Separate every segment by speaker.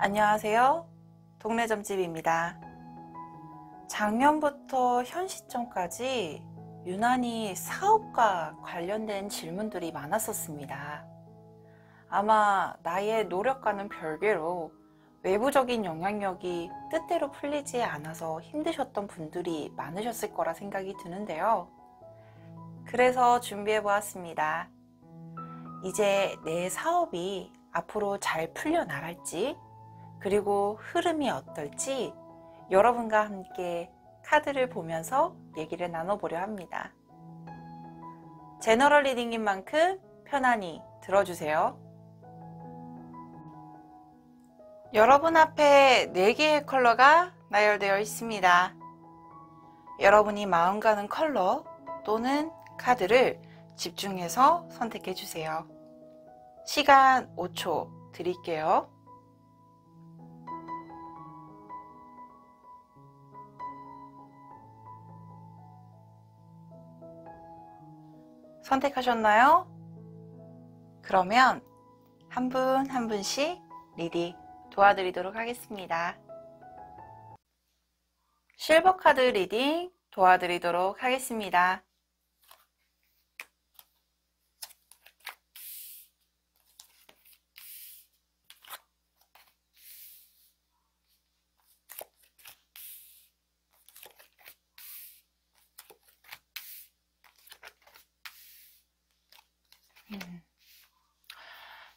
Speaker 1: 안녕하세요. 동네 점집입니다. 작년부터 현 시점까지 유난히 사업과 관련된 질문들이 많았었습니다. 아마 나의 노력과는 별개로 외부적인 영향력이 뜻대로 풀리지 않아서 힘드셨던 분들이 많으셨을 거라 생각이 드는데요. 그래서 준비해 보았습니다. 이제 내 사업이 앞으로 잘 풀려나갈지, 그리고 흐름이 어떨지 여러분과 함께 카드를 보면서 얘기를 나눠보려 합니다. 제너럴 리딩인 만큼 편안히 들어주세요. 여러분 앞에 4개의 컬러가 나열되어 있습니다. 여러분이 마음 가는 컬러 또는 카드를 집중해서 선택해 주세요. 시간 5초 드릴게요. 선택하셨나요? 그러면 한 분 한 분씩 리딩 도와드리도록 하겠습니다. 실버 카드 리딩 도와드리도록 하겠습니다.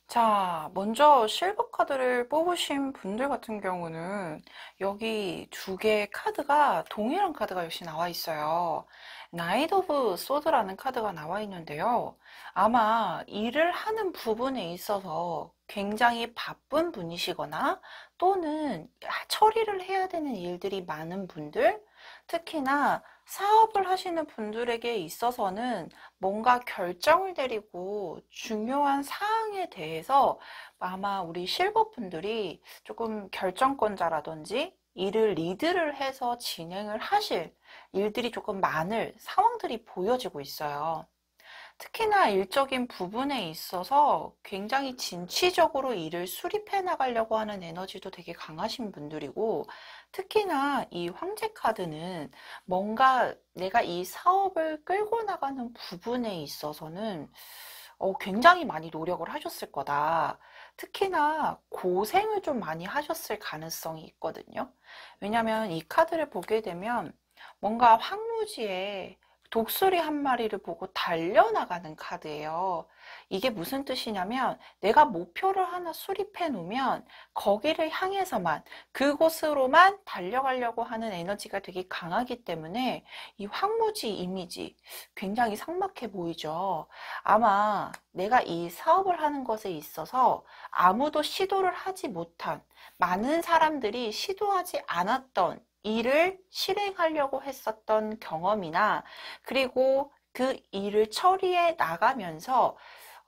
Speaker 1: 자, 먼저 실버 카드를 뽑으신 분들 같은 경우는 여기 2개의 카드가 동일한 카드가 역시 나와 있어요. 나이트 오브 소드라는 카드가 나와 있는데요. 아마 일을 하는 부분에 있어서 굉장히 바쁜 분이시거나 또는 처리를 해야 되는 일들이 많은 분들, 특히나 사업을 하시는 분들에게 있어서는 뭔가 결정을 내리고 중요한 사항에 대해서 아마 우리 실버 분들이 조금 결정권자라든지 일을 리드를 해서 진행을 하실 일들이 조금 많을 상황들이 보여지고 있어요. 특히나 일적인 부분에 있어서 굉장히 진취적으로 일을 수립해 나가려고 하는 에너지도 되게 강하신 분들이고, 특히나 이 황제 카드는 뭔가 내가 이 사업을 끌고 나가는 부분에 있어서는 굉장히 많이 노력을 하셨을 거다. 특히나 고생을 좀 많이 하셨을 가능성이 있거든요. 왜냐면 이 카드를 보게 되면 뭔가 황무지에 독수리 한 마리를 보고 달려나가는 카드예요. 이게 무슨 뜻이냐면 내가 목표를 하나 수립해 놓으면 거기를 향해서만 그곳으로만 달려가려고 하는 에너지가 되게 강하기 때문에 이 황무지 이미지 굉장히 삭막해 보이죠. 아마 내가 이 사업을 하는 것에 있어서 아무도 시도를 하지 못한, 많은 사람들이 시도하지 않았던 일을 실행하려고 했었던 경험이나, 그리고 그 일을 처리해 나가면서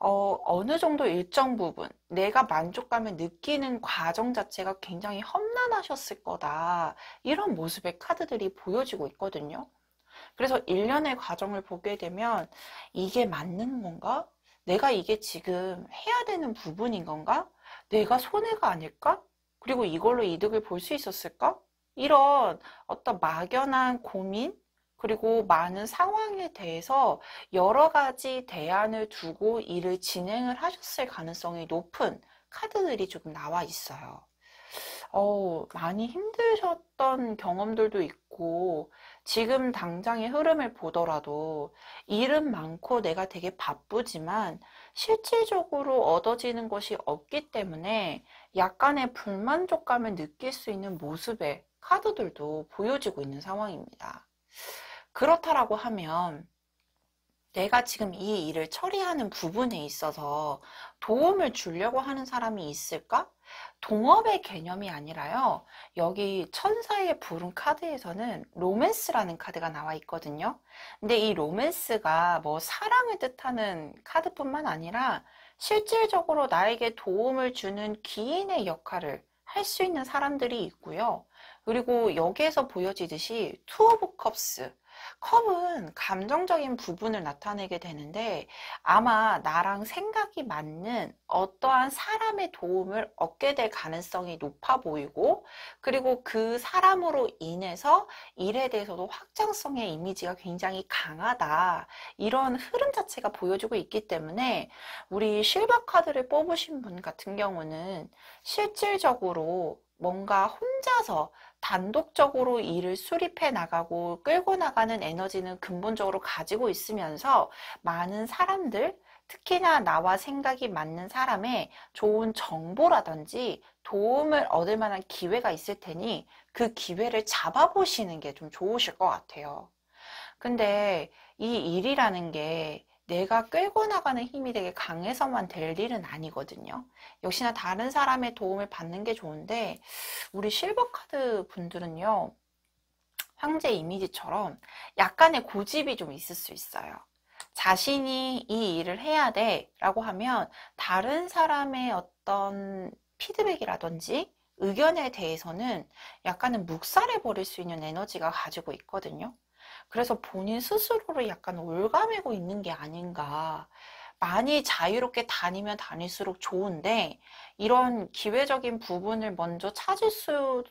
Speaker 1: 어느 정도 일정 부분 내가 만족감을 느끼는 과정 자체가 굉장히 험난하셨을 거다, 이런 모습의 카드들이 보여지고 있거든요. 그래서 일련의 과정을 보게 되면 이게 맞는 건가? 내가 이게 지금 해야 되는 부분인 건가? 내가 손해가 아닐까? 그리고 이걸로 이득을 볼 수 있었을까? 이런 어떤 막연한 고민, 그리고 많은 상황에 대해서 여러 가지 대안을 두고 일을 진행을 하셨을 가능성이 높은 카드들이 조금 나와 있어요. 많이 힘드셨던 경험들도 있고, 지금 당장의 흐름을 보더라도 일은 많고 내가 되게 바쁘지만 실질적으로 얻어지는 것이 없기 때문에 약간의 불만족감을 느낄 수 있는 모습의 카드들도 보여지고 있는 상황입니다. 그렇다라고 하면 내가 지금 이 일을 처리하는 부분에 있어서 도움을 주려고 하는 사람이 있을까? 동업의 개념이 아니라요. 여기 천사의 불운 카드에서는 로맨스라는 카드가 나와 있거든요. 근데 이 로맨스가 뭐 사랑을 뜻하는 카드뿐만 아니라 실질적으로 나에게 도움을 주는 기인의 역할을 할 수 있는 사람들이 있고요. 그리고 여기에서 보여지듯이 투 오브 컵스, 컵은 감정적인 부분을 나타내게 되는데 아마 나랑 생각이 맞는 어떠한 사람의 도움을 얻게 될 가능성이 높아 보이고, 그리고 그 사람으로 인해서 일에 대해서도 확장성의 이미지가 굉장히 강하다. 이런 흐름 자체가 보여주고 있기 때문에 우리 실버 카드를 뽑으신 분 같은 경우는 실질적으로 뭔가 혼자서 단독적으로 일을 수립해 나가고 끌고 나가는 에너지는 근본적으로 가지고 있으면서 많은 사람들, 특히나 나와 생각이 맞는 사람의 좋은 정보라든지 도움을 얻을 만한 기회가 있을 테니 그 기회를 잡아보시는 게 좀 좋으실 것 같아요. 근데 이 일이라는 게 내가 끌고 나가는 힘이 되게 강해서만 될 일은 아니거든요. 역시나 다른 사람의 도움을 받는 게 좋은데 우리 실버카드 분들은요, 황제 이미지처럼 약간의 고집이 좀 있을 수 있어요. 자신이 이 일을 해야 돼 라고 하면 다른 사람의 어떤 피드백이라든지 의견에 대해서는 약간은 묵살해 버릴 수 있는 에너지가 가지고 있거든요. 그래서 본인 스스로를 약간 올가매고 있는 게 아닌가. 많이 자유롭게 다니면 다닐수록 좋은데 이런 기회적인 부분을 먼저 찾을 수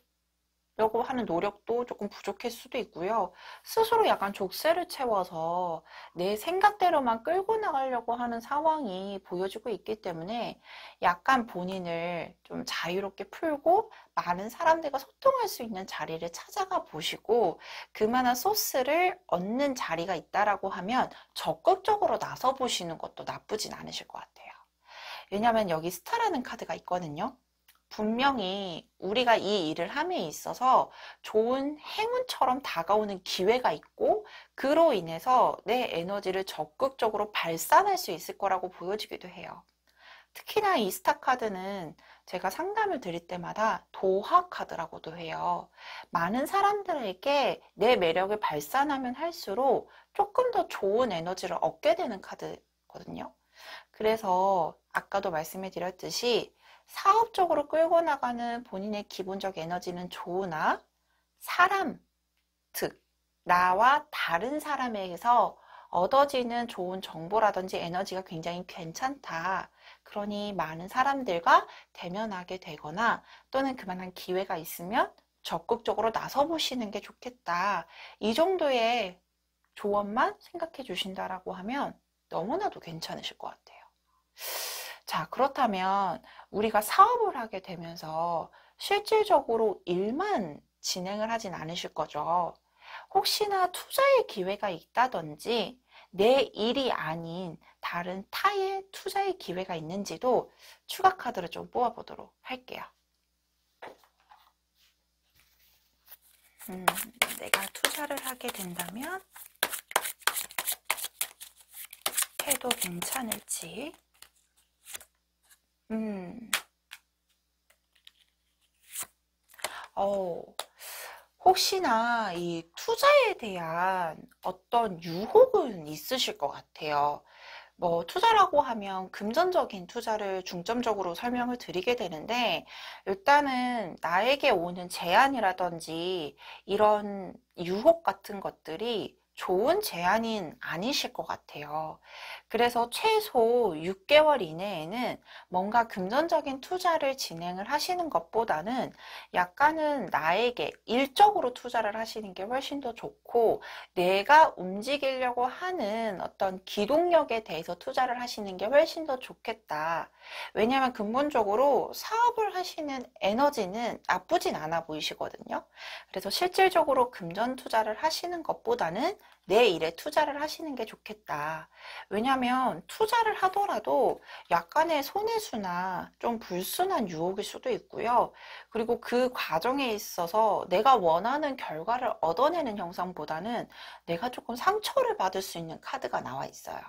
Speaker 1: 려고 하는 노력도 조금 부족할 수도 있고요. 스스로 약간 족쇄를 채워서 내 생각대로만 끌고 나가려고 하는 상황이 보여지고 있기 때문에 약간 본인을 좀 자유롭게 풀고 많은 사람들과 소통할 수 있는 자리를 찾아가 보시고 그만한 소스를 얻는 자리가 있다라고 하면 적극적으로 나서 보시는 것도 나쁘진 않으실 것 같아요. 왜냐하면 여기 스타라는 카드가 있거든요. 분명히 우리가 이 일을 함에 있어서 좋은 행운처럼 다가오는 기회가 있고 그로 인해서 내 에너지를 적극적으로 발산할 수 있을 거라고 보여지기도 해요. 특히나 이 스타 카드는 제가 상담을 드릴 때마다 도화 카드라고도 해요. 많은 사람들에게 내 매력을 발산하면 할수록 조금 더 좋은 에너지를 얻게 되는 카드거든요. 그래서 아까도 말씀해 드렸듯이 사업적으로 끌고 나가는 본인의 기본적 에너지는 좋으나 사람, 즉 나와 다른 사람에게서 얻어지는 좋은 정보라든지 에너지가 굉장히 괜찮다. 그러니 많은 사람들과 대면하게 되거나 또는 그만한 기회가 있으면 적극적으로 나서 보시는 게 좋겠다. 이 정도의 조언만 생각해 주신다라고 하면 너무나도 괜찮으실 것 같아요. 자, 그렇다면 우리가 사업을 하게 되면서 실질적으로 일만 진행을 하진 않으실 거죠. 혹시나 투자의 기회가 있다든지 내 일이 아닌 다른 타의 투자의 기회가 있는지도 추가 카드를 좀 뽑아보도록 할게요. 내가 투자를 하게 된다면 해도 괜찮을지. 어, 혹시나 이 투자에 대한 어떤 유혹은 있으실 것 같아요. 뭐 투자라고 하면 금전적인 투자를 중점적으로 설명을 드리게 되는데 일단은 나에게 오는 제안이라든지 이런 유혹 같은 것들이 좋은 제안인 아니실 것 같아요. 그래서 최소 6개월 이내에는 뭔가 금전적인 투자를 진행을 하시는 것보다는 약간은 나에게 일적으로 투자를 하시는 게 훨씬 더 좋고 내가 움직이려고 하는 어떤 기동력에 대해서 투자를 하시는 게 훨씬 더 좋겠다. 왜냐하면 근본적으로 사업을 하시는 에너지는 나쁘진 않아 보이시거든요. 그래서 실질적으로 금전 투자를 하시는 것보다는 내 일에 투자를 하시는 게 좋겠다. 왜냐하면 투자를 하더라도 약간의 손해수나 좀 불순한 유혹일 수도 있고요. 그리고 그 과정에 있어서 내가 원하는 결과를 얻어내는 형상보다는 내가 조금 상처를 받을 수 있는 카드가 나와 있어요.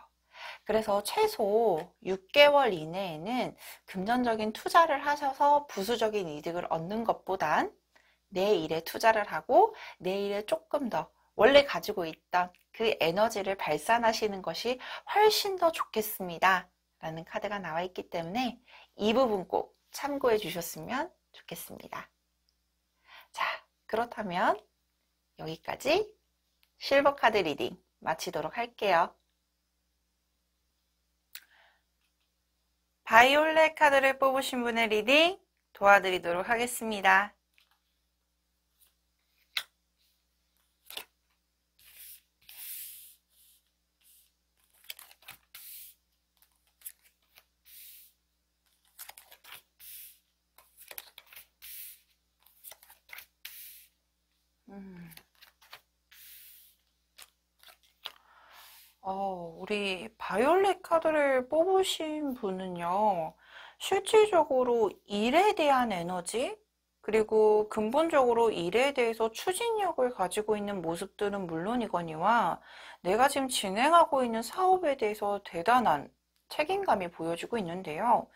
Speaker 1: 그래서 최소 6개월 이내에는 금전적인 투자를 하셔서 부수적인 이득을 얻는 것보단 내 일에 투자를 하고 내 일에 조금 더 원래 가지고 있던 그 에너지를 발산하시는 것이 훨씬 더 좋겠습니다. 라는 카드가 나와 있기 때문에 이 부분 꼭 참고해 주셨으면 좋겠습니다. 자, 그렇다면 여기까지 실버 카드 리딩 마치도록 할게요. 바이올렛 카드를 뽑으신 분의 리딩 도와드리도록 하겠습니다. 우리 바이올렛 카드를 뽑으신 분은요, 실질적으로 일에 대한 에너지, 그리고 근본적으로 일에 대해서 추진력을 가지고 있는 모습들은 물론이거니와 내가 지금 진행하고 있는 사업에 대해서 대단한 책임감이 보여지고 있는데요.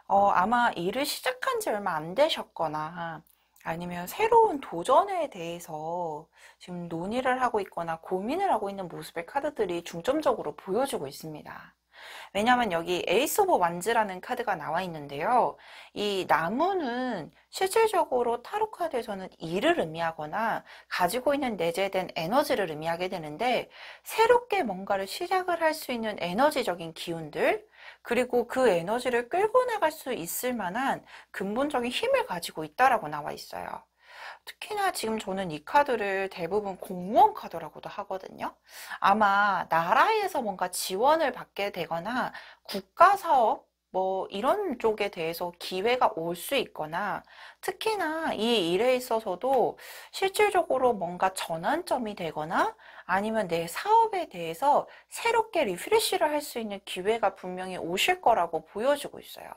Speaker 1: 아마 일을 시작한 지 얼마 안 되셨거나 아니면 새로운 도전에 대해서 지금 논의를 하고 있거나 고민을 하고 있는 모습의 카드들이 중점적으로 보여지고 있습니다. 왜냐하면 여기 에이스 오브 완즈라는 카드가 나와 있는데요. 이 나무는 실질적으로 타로 카드에서는 일을 의미하거나 가지고 있는 내재된 에너지를 의미하게 되는데 새롭게 뭔가를 시작을 할 수 있는 에너지적인 기운들 그리고 그 에너지를 끌고 나갈 수 있을 만한 근본적인 힘을 가지고 있다라고 나와 있어요. 특히나 지금 저는 이 카드를 대부분 공무원 카드라고도 하거든요. 아마 나라에서 뭔가 지원을 받게 되거나 국가 사업 뭐 이런 쪽에 대해서 기회가 올 수 있거나 특히나 이 일에 있어서도 실질적으로 뭔가 전환점이 되거나 아니면 내 사업에 대해서 새롭게 리프레시를 할 수 있는 기회가 분명히 오실 거라고 보여지고 있어요.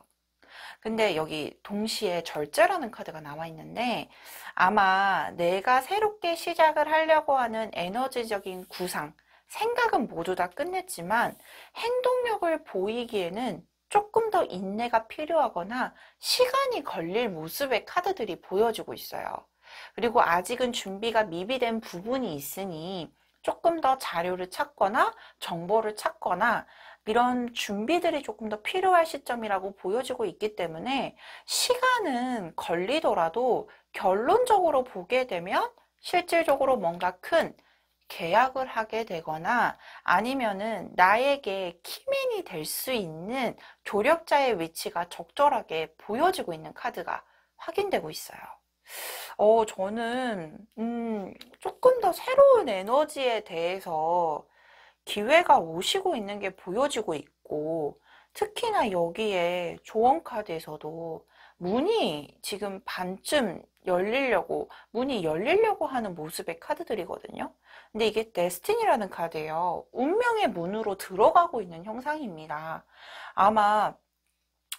Speaker 1: 근데 여기 동시에 절제라는 카드가 나와 있는데 아마 내가 새롭게 시작을 하려고 하는 에너지적인 구상, 생각은 모두 다 끝냈지만 행동력을 보이기에는 조금 더 인내가 필요하거나 시간이 걸릴 모습의 카드들이 보여지고 있어요. 그리고 아직은 준비가 미비된 부분이 있으니 조금 더 자료를 찾거나 정보를 찾거나 이런 준비들이 조금 더 필요할 시점이라고 보여지고 있기 때문에 시간은 걸리더라도 결론적으로 보게 되면 실질적으로 뭔가 큰 계약을 하게 되거나 아니면은 나에게 키맨이 될 수 있는 조력자의 위치가 적절하게 보여지고 있는 카드가 확인되고 있어요. 저는 조금 더 새로운 에너지에 대해서 기회가 오시고 있는 게 보여지고 있고 특히나 여기에 조언 카드에서도 문이 지금 반쯤 문이 열리려고 하는 모습의 카드들이거든요. 근데 이게 데스티니라는 카드예요. 운명의 문으로 들어가고 있는 형상입니다. 아마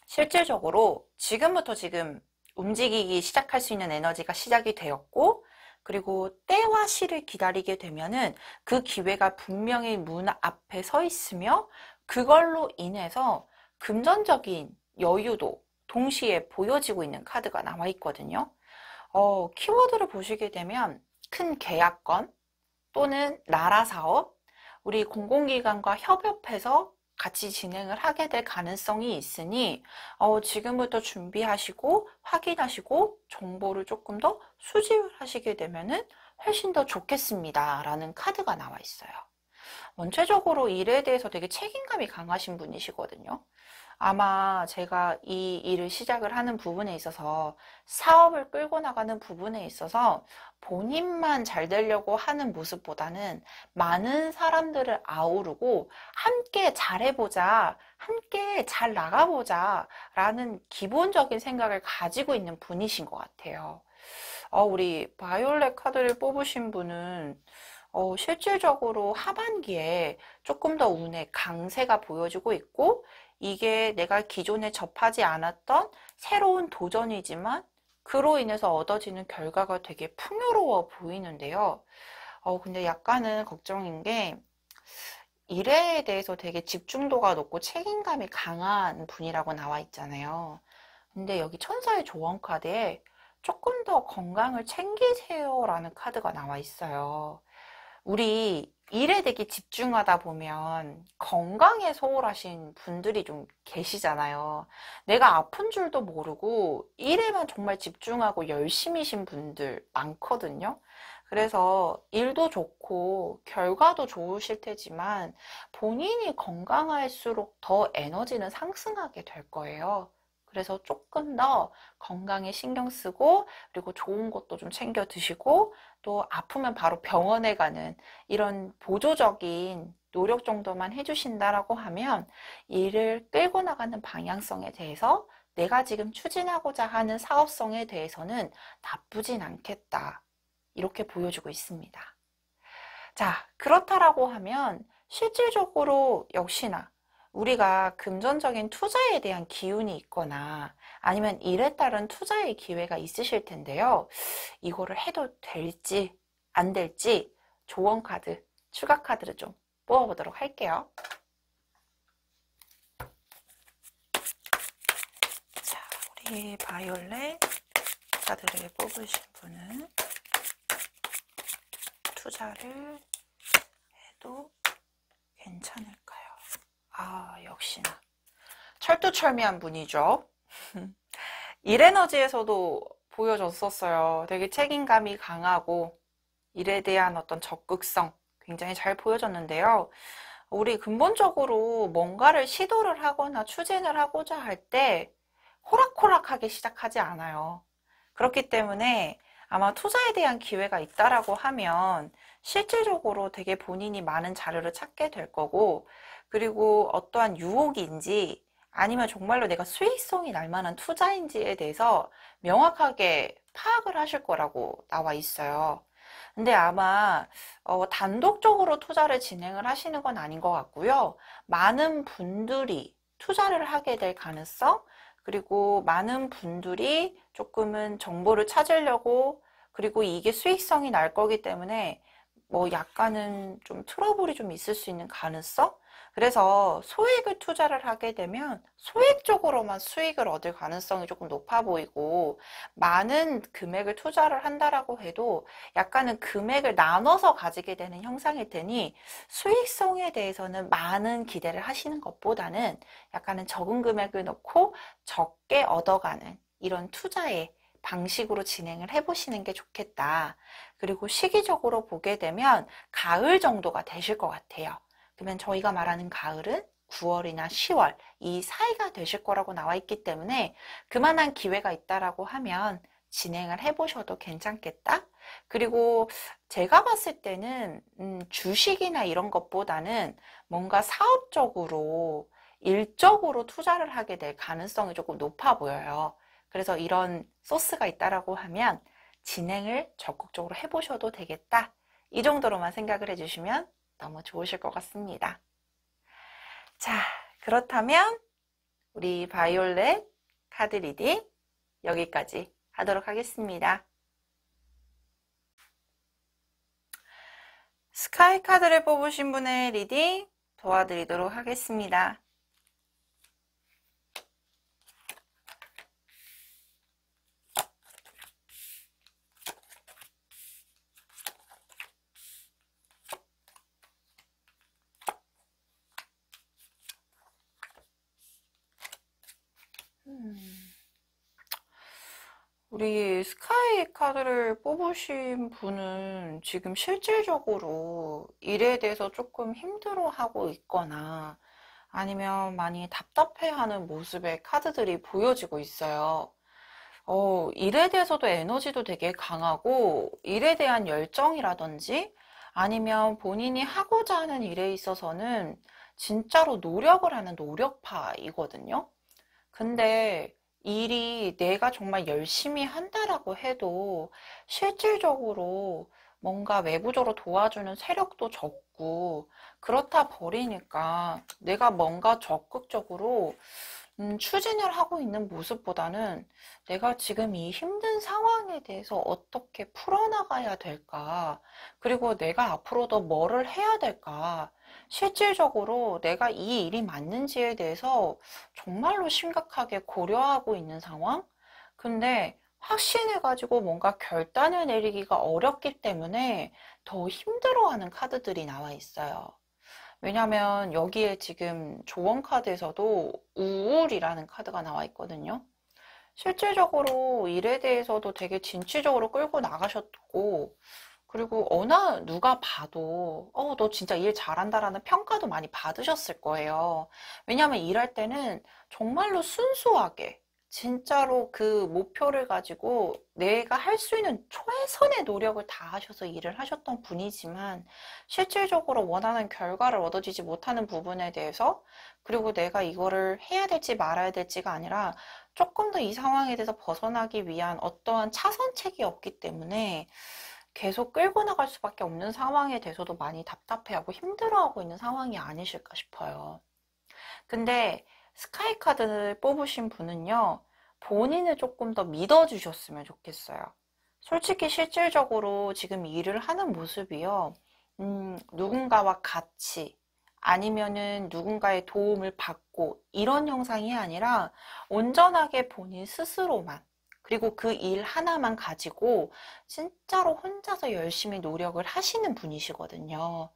Speaker 1: 실질적으로 지금부터 지금 움직이기 시작할 수 있는 에너지가 시작이 되었고 그리고 때와 시를 기다리게 되면은 그 기회가 분명히 문 앞에 서 있으며 그걸로 인해서 금전적인 여유도 동시에 보여지고 있는 카드가 나와 있거든요. 키워드를 보시게 되면 큰 계약건 또는 나라 사업, 우리 공공기관과 협업해서 같이 진행을 하게 될 가능성이 있으니 지금부터 준비하시고 확인하시고 정보를 조금 더 수집을 하시게 되면은 훨씬 더 좋겠습니다 라는 카드가 나와 있어요. 원체적으로 일에 대해서 되게 책임감이 강하신 분이시거든요. 아마 제가 이 일을 시작을 하는 부분에 있어서 사업을 끌고 나가는 부분에 있어서 본인만 잘 되려고 하는 모습보다는 많은 사람들을 아우르고 함께 잘해보자, 함께 잘 나가보자 라는 기본적인 생각을 가지고 있는 분이신 것 같아요. 우리 바이올렛 카드를 뽑으신 분은 실질적으로 하반기에 조금 더 운의 강세가 보여지고 있고 이게 내가 기존에 접하지 않았던 새로운 도전이지만 그로 인해서 얻어지는 결과가 되게 풍요로워 보이는데요. 근데 약간은 걱정인 게 일에 대해서 되게 집중도가 높고 책임감이 강한 분이라고 나와 있잖아요. 근데 여기 천사의 조언 카드에 조금 더 건강을 챙기세요 라는 카드가 나와 있어요. 우리 일에 되게 집중하다 보면 건강에 소홀하신 분들이 좀 계시잖아요. 내가 아픈 줄도 모르고 일에만 정말 집중하고 열심히신 분들 많거든요. 그래서 일도 좋고 결과도 좋으실 테지만 본인이 건강할수록 더 에너지는 상승하게 될 거예요. 그래서 조금 더 건강에 신경 쓰고 그리고 좋은 것도 좀 챙겨 드시고 또 아프면 바로 병원에 가는 이런 보조적인 노력 정도만 해주신다라고 하면 일을 끌고 나가는 방향성에 대해서 내가 지금 추진하고자 하는 사업성에 대해서는 나쁘진 않겠다. 이렇게 보여주고 있습니다. 자, 그렇다라고 하면 실질적으로 역시나 우리가 금전적인 투자에 대한 기운이 있거나 아니면 일에 따른 투자의 기회가 있으실 텐데요. 이거를 해도 될지 안 될지 조언 카드, 추가 카드를 좀 뽑아보도록 할게요. 자, 우리 바이올렛 카드를 뽑으신 분은 투자를 해도 괜찮을까요? 아, 역시나 철두철미한 분이죠. 일에너지에서도 보여줬었어요. 되게 책임감이 강하고 일에 대한 어떤 적극성 굉장히 잘 보여줬는데요. 우리 근본적으로 뭔가를 시도를 하거나 추진을 하고자 할 때 호락호락하게 시작하지 않아요. 그렇기 때문에 아마 투자에 대한 기회가 있다라고 하면 실질적으로 되게 본인이 많은 자료를 찾게 될 거고, 그리고 어떠한 유혹인지 아니면 정말로 내가 수익성이 날 만한 투자인지에 대해서 명확하게 파악을 하실 거라고 나와 있어요. 근데 아마 단독적으로 투자를 진행을 하시는 건 아닌 것 같고요. 많은 분들이 투자를 하게 될 가능성, 그리고 많은 분들이 조금은 정보를 찾으려고, 그리고 이게 수익성이 날 거기 때문에 뭐 약간은 좀 트러블이 좀 있을 수 있는 가능성? 그래서 소액을 투자를 하게 되면 소액적으로만 수익을 얻을 가능성이 조금 높아 보이고, 많은 금액을 투자를 한다라고 해도 약간은 금액을 나눠서 가지게 되는 형상일 테니 수익성에 대해서는 많은 기대를 하시는 것보다는 약간은 적은 금액을 넣고 적게 얻어가는 이런 투자의 방식으로 진행을 해보시는 게 좋겠다. 그리고 시기적으로 보게 되면 가을 정도가 되실 것 같아요. 그러면 저희가 말하는 가을은 9월이나 10월 이 사이가 되실 거라고 나와 있기 때문에 그만한 기회가 있다라고 하면 진행을 해보셔도 괜찮겠다. 그리고 제가 봤을 때는 주식이나 이런 것보다는 뭔가 사업적으로 일적으로 투자를 하게 될 가능성이 조금 높아 보여요. 그래서 이런 소스가 있다라고 하면 진행을 적극적으로 해보셔도 되겠다. 이 정도로만 생각을 해주시면 너무 좋으실 것 같습니다. 자, 그렇다면 우리 바이올렛 카드 리딩 여기까지 하도록 하겠습니다. 스카이 카드를 뽑으신 분의 리딩 도와드리도록 하겠습니다. 우리 스카이 카드를 뽑으신 분은 지금 실질적으로 일에 대해서 조금 힘들어하고 있거나 아니면 많이 답답해하는 모습의 카드들이 보여지고 있어요. 일에 대해서도 에너지도 되게 강하고 일에 대한 열정이라든지 아니면 본인이 하고자 하는 일에 있어서는 진짜로 노력을 하는 노력파이거든요. 근데 일이 내가 정말 열심히 한다라고 해도 실질적으로 뭔가 외부적으로 도와주는 세력도 적고 그렇다 버리니까 내가 뭔가 적극적으로 추진을 하고 있는 모습보다는 내가 지금 이 힘든 상황에 대해서 어떻게 풀어나가야 될까? 그리고 내가 앞으로 더 뭐를 해야 될까? 실질적으로 내가 이 일이 맞는지에 대해서 정말로 심각하게 고려하고 있는 상황? 근데 확신해가지고 뭔가 결단을 내리기가 어렵기 때문에 더 힘들어하는 카드들이 나와 있어요. 왜냐면 여기에 지금 조언 카드에서도 우울이라는 카드가 나와 있거든요. 실질적으로 일에 대해서도 되게 진취적으로 끌고 나가셨고, 그리고 어느 누가 봐도 너 진짜 일 잘한다라는 평가도 많이 받으셨을 거예요. 왜냐하면 일할 때는 정말로 순수하게 진짜로 그 목표를 가지고 내가 할 수 있는 최선의 노력을 다하셔서 일을 하셨던 분이지만 실질적으로 원하는 결과를 얻어지지 못하는 부분에 대해서 그리고 내가 이거를 해야 될지 말아야 될지가 아니라 조금 더 이 상황에 대해서 벗어나기 위한 어떠한 차선책이 없기 때문에 계속 끌고 나갈 수밖에 없는 상황에 대해서도 많이 답답해하고 힘들어하고 있는 상황이 아니실까 싶어요. 근데 스카이 카드를 뽑으신 분은요, 본인을 조금 더 믿어주셨으면 좋겠어요. 솔직히 실질적으로 지금 일을 하는 모습이요, 누군가와 같이 아니면은 누군가의 도움을 받고 이런 형상이 아니라 온전하게 본인 스스로만 그리고 그 일 하나만 가지고 진짜로 혼자서 열심히 노력을 하시는 분이시거든요.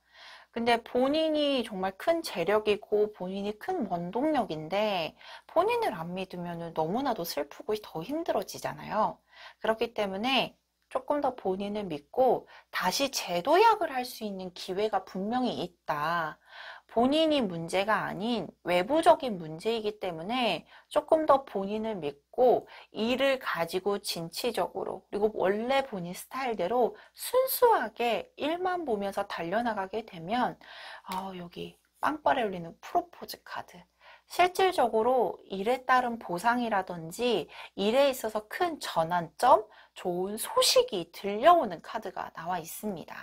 Speaker 1: 근데 본인이 정말 큰 재력이고 본인이 큰 원동력인데 본인을 안 믿으면 너무나도 슬프고 더 힘들어지잖아요. 그렇기 때문에 조금 더 본인을 믿고 다시 재도약을 할 수 있는 기회가 분명히 있다. 본인이 문제가 아닌 외부적인 문제이기 때문에 조금 더 본인을 믿고 일을 가지고 진취적으로 그리고 원래 본인 스타일대로 순수하게 일만 보면서 달려나가게 되면 여기 빵빠레 울리는 프로포즈 카드 실질적으로 일에 따른 보상이라든지 일에 있어서 큰 전환점, 좋은 소식이 들려오는 카드가 나와 있습니다.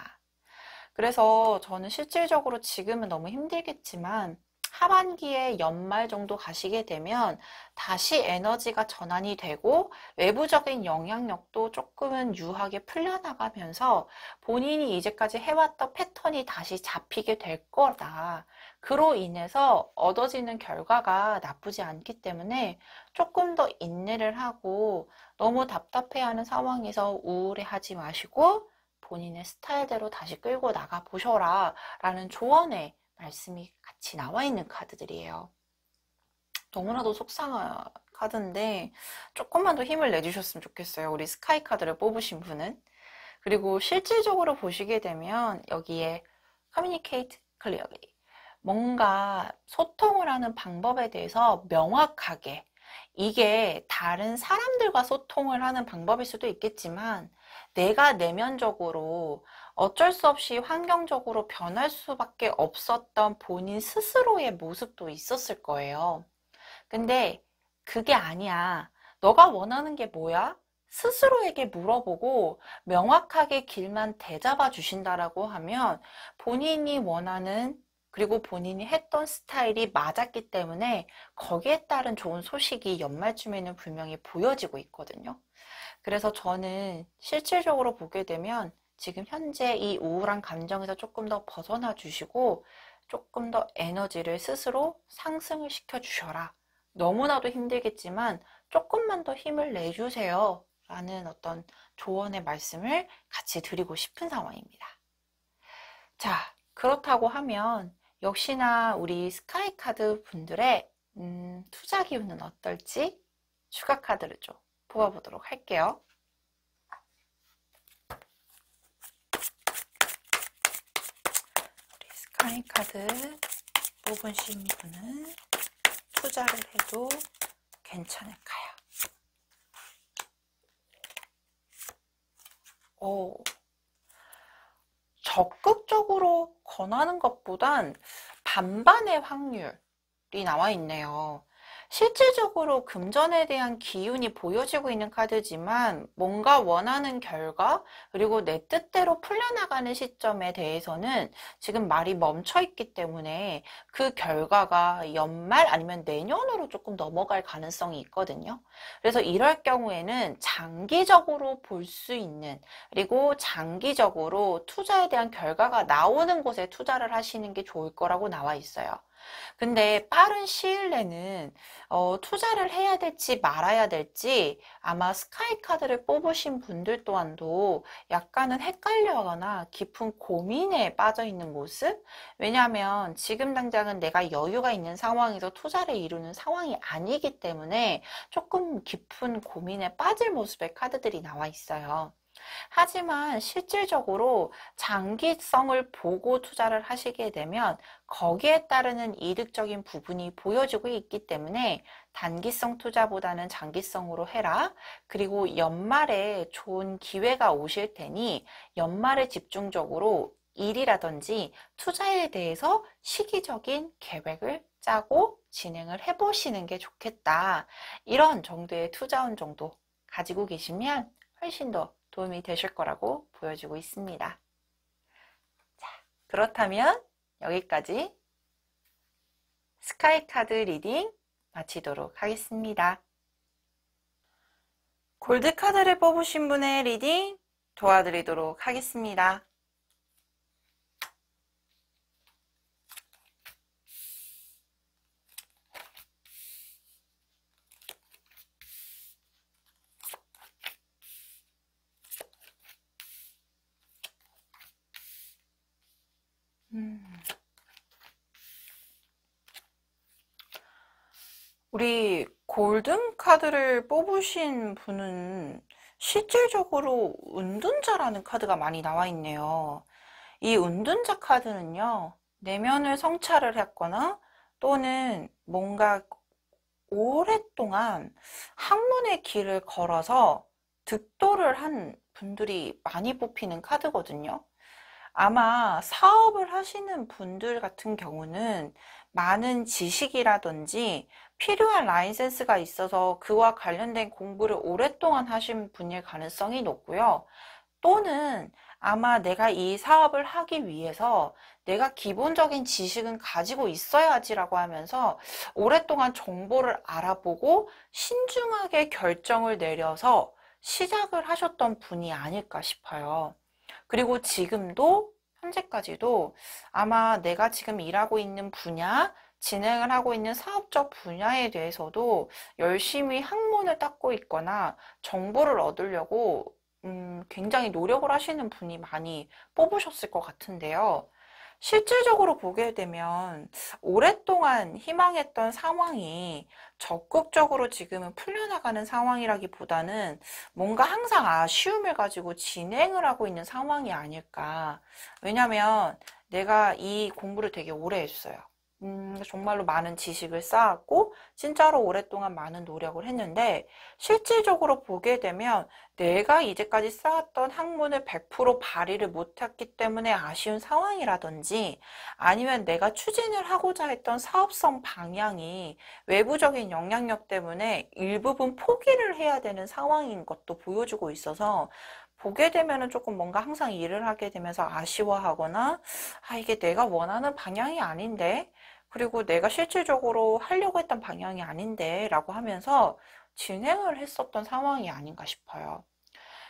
Speaker 1: 그래서 저는 실질적으로 지금은 너무 힘들겠지만 하반기에 연말 정도 가시게 되면 다시 에너지가 전환이 되고 외부적인 영향력도 조금은 유하게 풀려나가면서 본인이 이제까지 해왔던 패턴이 다시 잡히게 될 거다. 그로 인해서 얻어지는 결과가 나쁘지 않기 때문에 조금 더 인내를 하고 너무 답답해하는 상황에서 우울해하지 마시고 본인의 스타일대로 다시 끌고 나가 보셔라 라는 조언의 말씀이 같이 나와 있는 카드들이에요. 너무나도 속상한 카드인데 조금만 더 힘을 내주셨으면 좋겠어요. 우리 스카이 카드를 뽑으신 분은. 그리고 실질적으로 보시게 되면 여기에 communicate clearly 뭔가 소통을 하는 방법에 대해서 명확하게 이게 다른 사람들과 소통을 하는 방법일 수도 있겠지만 내가 내면적으로 어쩔 수 없이 환경적으로 변할 수밖에 없었던 본인 스스로의 모습도 있었을 거예요. 근데 그게 아니야. 너가 원하는 게 뭐야? 스스로에게 물어보고 명확하게 길만 대잡아 주신다라고 하면 본인이 원하는 그리고 본인이 했던 스타일이 맞았기 때문에 거기에 따른 좋은 소식이 연말쯤에는 분명히 보여지고 있거든요. 그래서 저는 실질적으로 보게 되면 지금 현재 이 우울한 감정에서 조금 더 벗어나 주시고 조금 더 에너지를 스스로 상승을 시켜 주셔라. 너무나도 힘들겠지만 조금만 더 힘을 내주세요. 라는 어떤 조언의 말씀을 같이 드리고 싶은 상황입니다. 자, 그렇다고 하면 역시나 우리 스카이 카드 분들의 투자 기운은 어떨지 추가 카드를 좀 뽑아보도록 할게요. 우리 스카이 카드 뽑으신 분은 투자를 해도 괜찮을까요? 적극적으로 권하는 것보단 반반의 확률이 나와 있네요. 실질적으로 금전에 대한 기운이 보여지고 있는 카드지만 뭔가 원하는 결과 그리고 내 뜻대로 풀려나가는 시점에 대해서는 지금 말이 멈춰 있기 때문에 그 결과가 연말 아니면 내년으로 조금 넘어갈 가능성이 있거든요. 그래서 이럴 경우에는 장기적으로 볼 수 있는 그리고 장기적으로 투자에 대한 결과가 나오는 곳에 투자를 하시는 게 좋을 거라고 나와 있어요. 근데 빠른 시일 내는 투자를 해야 될지 말아야 될지 아마 스카이 카드를 뽑으신 분들 또한도 약간은 헷갈려하거나 깊은 고민에 빠져 있는 모습? 왜냐하면 지금 당장은 내가 여유가 있는 상황에서 투자를 이루는 상황이 아니기 때문에 조금 깊은 고민에 빠질 모습의 카드들이 나와 있어요. 하지만 실질적으로 장기성을 보고 투자를 하시게 되면 거기에 따르는 이득적인 부분이 보여지고 있기 때문에 단기성 투자보다는 장기성으로 해라. 그리고 연말에 좋은 기회가 오실 테니 연말에 집중적으로 일이라든지 투자에 대해서 시기적인 계획을 짜고 진행을 해보시는 게 좋겠다. 이런 정도의 투자운 정도 가지고 계시면 훨씬 더 도움이 되실 거라고 보여지고 있습니다. 자, 그렇다면 여기까지 스카이카드 리딩 마치도록 하겠습니다. 골드카드를 뽑으신 분의 리딩 도와드리도록 하겠습니다. 우리 골든 카드를 뽑으신 분은 실질적으로 은둔자라는 카드가 많이 나와 있네요. 이 은둔자 카드는요, 내면을 성찰을 했거나 또는 뭔가 오랫동안 학문의 길을 걸어서 득도를 한 분들이 많이 뽑히는 카드거든요. 아마 사업을 하시는 분들 같은 경우는 많은 지식이라든지 필요한 라이센스가 있어서 그와 관련된 공부를 오랫동안 하신 분일 가능성이 높고요. 또는 아마 내가 이 사업을 하기 위해서 내가 기본적인 지식은 가지고 있어야지라고 하면서 오랫동안 정보를 알아보고 신중하게 결정을 내려서 시작을 하셨던 분이 아닐까 싶어요. 그리고 지금도 현재까지도 아마 내가 지금 일하고 있는 분야, 진행을 하고 있는 사업적 분야에 대해서도 열심히 학문을 닦고 있거나 정보를 얻으려고 굉장히 노력을 하시는 분이 많이 뽑으셨을 것 같은데요. 실질적으로 보게 되면 오랫동안 희망했던 상황이 적극적으로 지금은 풀려나가는 상황이라기보다는 뭔가 항상 아쉬움을 가지고 진행을 하고 있는 상황이 아닐까. 왜냐면 내가 이 공부를 되게 오래 했어요. 정말로 많은 지식을 쌓았고 진짜로 오랫동안 많은 노력을 했는데 실질적으로 보게 되면 내가 이제까지 쌓았던 학문을 100% 발휘를 못했기 때문에 아쉬운 상황이라든지 아니면 내가 추진을 하고자 했던 사업성 방향이 외부적인 영향력 때문에 일부분 포기를 해야 되는 상황인 것도 보여주고 있어서 보게 되면은 조금 뭔가 항상 일을 하게 되면서 아쉬워하거나 아 이게 내가 원하는 방향이 아닌데 그리고 내가 실질적으로 하려고 했던 방향이 아닌데 라고 하면서 진행을 했었던 상황이 아닌가 싶어요.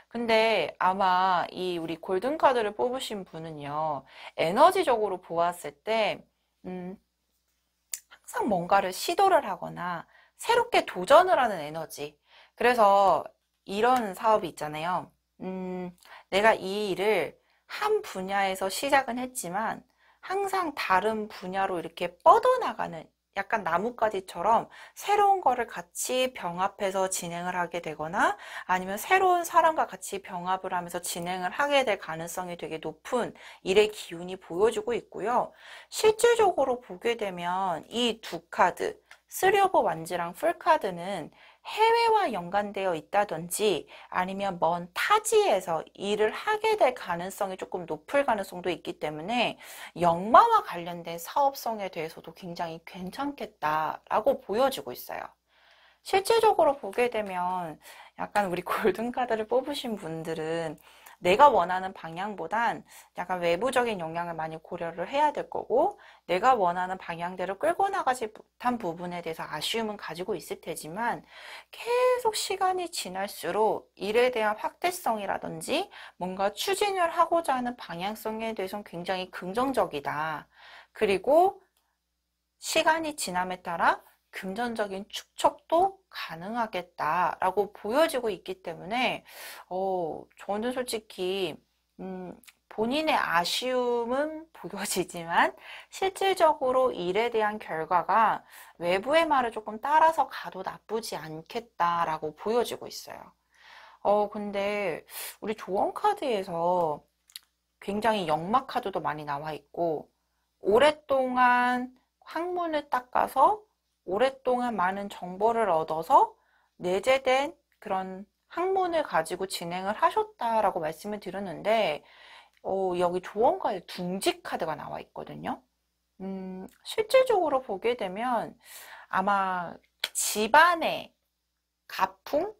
Speaker 1: 근데 아마 이 우리 골든카드를 뽑으신 분은요, 에너지적으로 보았을 때, 항상 뭔가를 시도를 하거나 새롭게 도전을 하는 에너지. 그래서 이런 사업이 있잖아요. 내가 이 일을 한 분야에서 시작은 했지만 항상 다른 분야로 이렇게 뻗어나가는 약간 나뭇가지처럼 새로운 거를 같이 병합해서 진행을 하게 되거나 아니면 새로운 사람과 같이 병합을 하면서 진행을 하게 될 가능성이 되게 높은 일의 기운이 보여주고 있고요. 실질적으로 보게 되면 이 두 카드, 쓰리 오브 완즈랑 풀 카드는 해외와 연관되어 있다든지 아니면 먼 타지에서 일을 하게 될 가능성이 조금 높을 가능성도 있기 때문에 역마와 관련된 사업성에 대해서도 굉장히 괜찮겠다라고 보여지고 있어요. 실질적으로 보게 되면 약간 우리 골든카드를 뽑으신 분들은 내가 원하는 방향보단 약간 외부적인 영향을 많이 고려를 해야 될 거고 내가 원하는 방향대로 끌고 나가지 못한 부분에 대해서 아쉬움은 가지고 있을 테지만 계속 시간이 지날수록 일에 대한 확대성이라든지 뭔가 추진을 하고자 하는 방향성에 대해서는 굉장히 긍정적이다. 그리고 시간이 지남에 따라 금전적인 축적도 가능하겠다라고 보여지고 있기 때문에 저는 솔직히 본인의 아쉬움은 보여지지만 실질적으로 일에 대한 결과가 외부의 말을 조금 따라서 가도 나쁘지 않겠다라고 보여지고 있어요. 근데 우리 조언 카드에서 굉장히 역마 카드도 많이 나와 있고, 오랫동안 학문을 닦아서 오랫동안 많은 정보를 얻어서 내재된 그런 학문을 가지고 진행을 하셨다라고 말씀을 드렸는데, 여기 조언과의 둥지 카드가 나와 있거든요. 실질적으로 보게 되면 아마 집안의 가풍,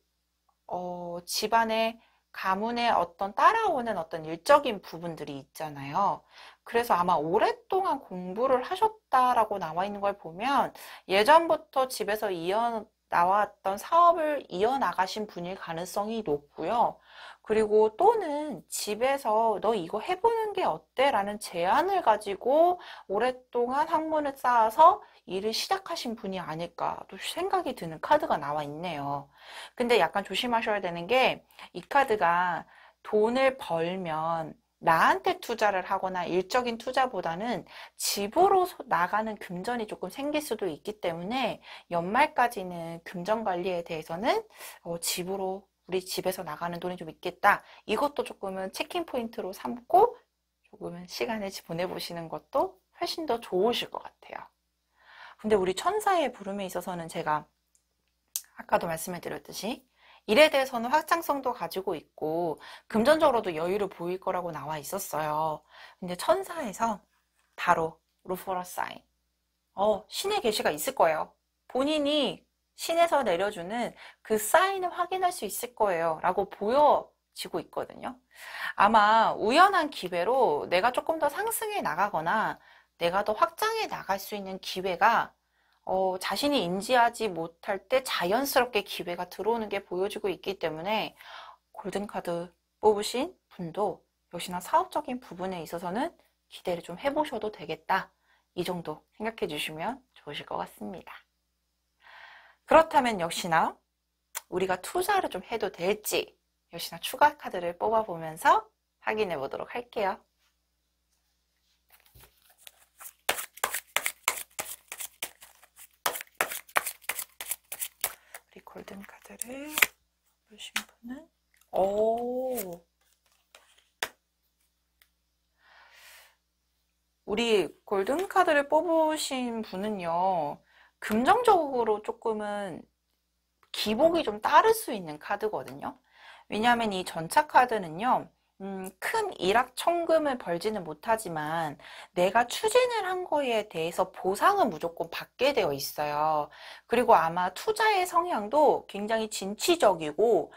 Speaker 1: 집안의 가문의 어떤 따라오는 어떤 일적인 부분들이 있잖아요. 그래서 아마 오랫동안 공부를 하셨다라고 나와 있는 걸 보면 예전부터 집에서 나왔던 사업을 이어나가신 분일 가능성이 높고요. 그리고 또는 집에서 너 이거 해보는 게 어때? 라는 제안을 가지고 오랫동안 학문을 쌓아서 일을 시작하신 분이 아닐까 또 생각이 드는 카드가 나와 있네요. 근데 약간 조심하셔야 되는 게 이 카드가 돈을 벌면 나한테 투자를 하거나 일적인 투자보다는 집으로 나가는 금전이 조금 생길 수도 있기 때문에 연말까지는 금전 관리에 대해서는 집으로 우리 집에서 나가는 돈이 좀 있겠다. 이것도 조금은 체킹 포인트로 삼고 조금은 시간을 보내보시는 것도 훨씬 더 좋으실 것 같아요. 근데 우리 천사의 부름에 있어서는 제가 아까도 말씀을 드렸듯이 일에 대해서는 확장성도 가지고 있고 금전적으로도 여유를 보일 거라고 나와 있었어요. 근데 천사에서 바로 루퍼럴 사인, 신의 계시가 있을 거예요. 본인이 신에서 내려주는 그 사인을 확인할 수 있을 거예요 라고 보여지고 있거든요. 아마 우연한 기회로 내가 조금 더 상승해 나가거나 내가 더 확장해 나갈 수 있는 기회가 자신이 인지하지 못할 때 자연스럽게 기회가 들어오는 게 보여지고 있기 때문에 골든카드 뽑으신 분도 역시나 사업적인 부분에 있어서는 기대를 좀 해보셔도 되겠다. 이 정도 생각해 주시면 좋으실 것 같습니다. 그렇다면 역시나 우리가 투자를 좀 해도 될지 역시나 추가 카드를 뽑아보면서 확인해 보도록 할게요. 우리 골든 카드를 보신 분은 우리 골든 카드를 뽑으신 분은요, 긍정적으로 조금은 기복이 좀 따를 수 있는 카드거든요. 왜냐하면 이 전차 카드는요, 큰 일확천금을 벌지는 못하지만 내가 추진을 한 거에 대해서 보상은 무조건 받게 되어 있어요. 그리고 아마 투자의 성향도 굉장히 진취적이고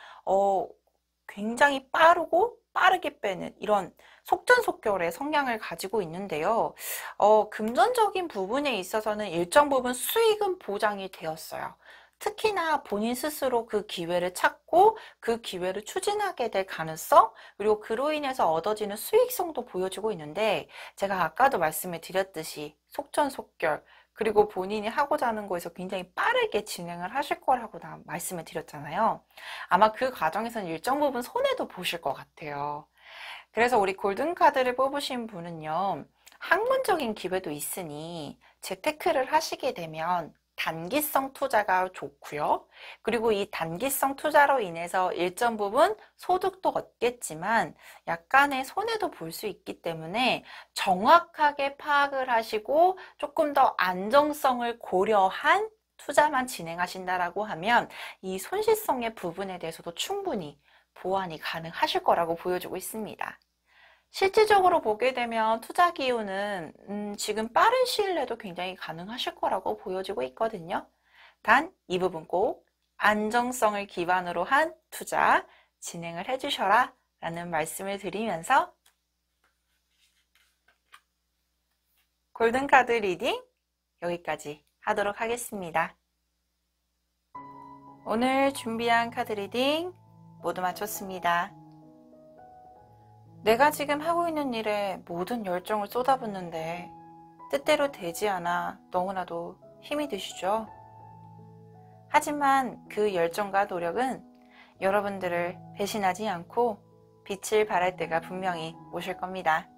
Speaker 1: 굉장히 빠르고 빠르게 빼는 이런 속전속결의 성향을 가지고 있는데요. 금전적인 부분에 있어서는 일정 부분 수익은 보장이 되었어요. 특히나 본인 스스로 그 기회를 찾고 그 기회를 추진하게 될 가능성, 그리고 그로 인해서 얻어지는 수익성도 보여지고 있는데 제가 아까도 말씀을 드렸듯이 속전속결, 그리고 본인이 하고자 하는 거에서 굉장히 빠르게 진행을 하실 거라고 말씀을 드렸잖아요. 아마 그 과정에서는 일정 부분 손해도 보실 것 같아요. 그래서 우리 골든카드를 뽑으신 분은요, 학문적인 기회도 있으니 재테크를 하시게 되면 단기성 투자가 좋고요. 그리고 이 단기성 투자로 인해서 일정 부분 소득도 얻겠지만 약간의 손해도 볼 수 있기 때문에 정확하게 파악을 하시고 조금 더 안정성을 고려한 투자만 진행하신다라고 하면 이 손실성의 부분에 대해서도 충분히 보완이 가능하실 거라고 보여주고 있습니다. 실질적으로 보게 되면 투자 기회는 지금 빠른 시일 내도 굉장히 가능하실 거라고 보여지고 있거든요. 단 이 부분 꼭 안정성을 기반으로 한 투자 진행을 해주셔라 라는 말씀을 드리면서 골든카드 리딩 여기까지 하도록 하겠습니다. 오늘 준비한 카드 리딩 모두 마쳤습니다. 내가 지금 하고 있는 일에 모든 열정을 쏟아붓는데 뜻대로 되지 않아 너무나도 힘이 드시죠? 하지만 그 열정과 노력은 여러분들을 배신하지 않고 빛을 발할 때가 분명히 오실 겁니다.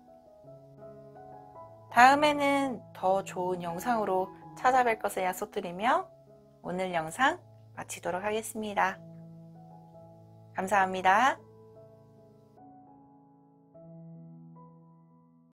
Speaker 1: 다음에는 더 좋은 영상으로 찾아뵐 것을 약속드리며 오늘 영상 마치도록 하겠습니다. 감사합니다.